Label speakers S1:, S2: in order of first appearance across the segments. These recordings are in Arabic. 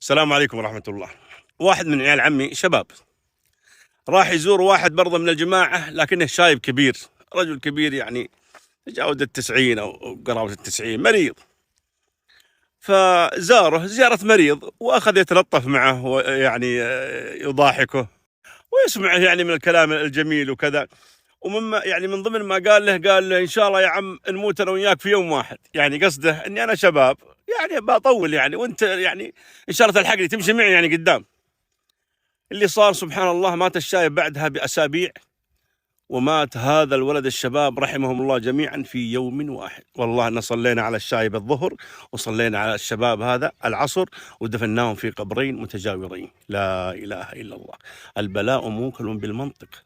S1: السلام عليكم ورحمة الله. واحد من عيال عمي شباب راح يزور واحد برضه من الجماعة، لكنه شايب كبير، رجل كبير يعني تجاوز 90 أو قرابة 90، مريض. فزاره زيارة مريض وأخذ يتلطف معه ويعني يضاحكه ويسمع يعني من الكلام الجميل وكذا. ومما يعني من ضمن ما قال له إن شاء الله يا عم نموت أنا وياك في يوم واحد، يعني قصده إني أنا شباب يعني بطول يعني، وأنت يعني إن شاء الله تلحقني تمشي معي يعني قدام. اللي صار سبحان الله مات الشايب بعدها بأسابيع، ومات هذا الولد الشباب رحمهم الله جميعا في يوم واحد. والله أن صلينا على الشايب الظهر وصلينا على الشباب هذا العصر ودفناهم في قبرين متجاورين. لا إله إلا الله. البلاء موكل بالمنطق.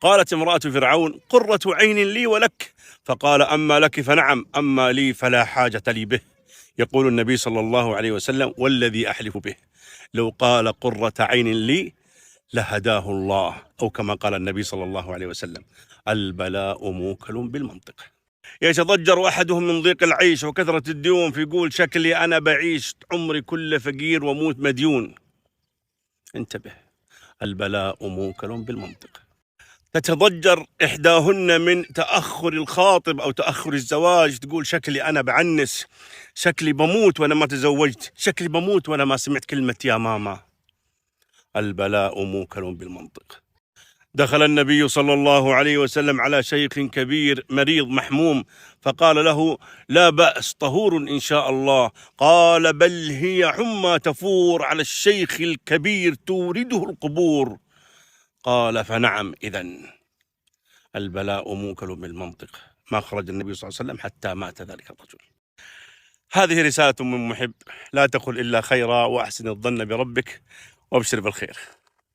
S1: قالت امرأة فرعون قرة عين لي ولك، فقال أما لك فنعم، أما لي فلا حاجة لي به. يقول النبي صلى الله عليه وسلم والذي أحلف به لو قال قرة عين لي لهداه الله، أو كما قال النبي صلى الله عليه وسلم البلاء موكل بالمنطق. يتضجر أحدهم من ضيق العيش وكثرة الديون، فيقول شكلي أنا بعيش عمري كله فقير وموت مديون. انتبه، البلاء موكل بالمنطق. تتضجر إحداهن من تأخر الخاطب أو تأخر الزواج، تقول شكلي أنا بعنس، شكلي بموت وأنا ما تزوجت، شكلي بموت وأنا ما سمعت كلمة يا ماما. البلاء موكل بالمنطق. دخل النبي صلى الله عليه وسلم على شيخ كبير مريض محموم، فقال له لا بأس طهور إن شاء الله. قال بل هي حمى تفور على الشيخ الكبير تورده القبور. قال فنعم إذن البلاء موكل بالمنطق. ما خرج النبي صلى الله عليه وسلم حتى مات ذلك الرجل. هذه رسالة من محب، لا تقل إلا خيرا وأحسن الظن بربك وابشر بالخير.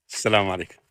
S1: السلام عليكم.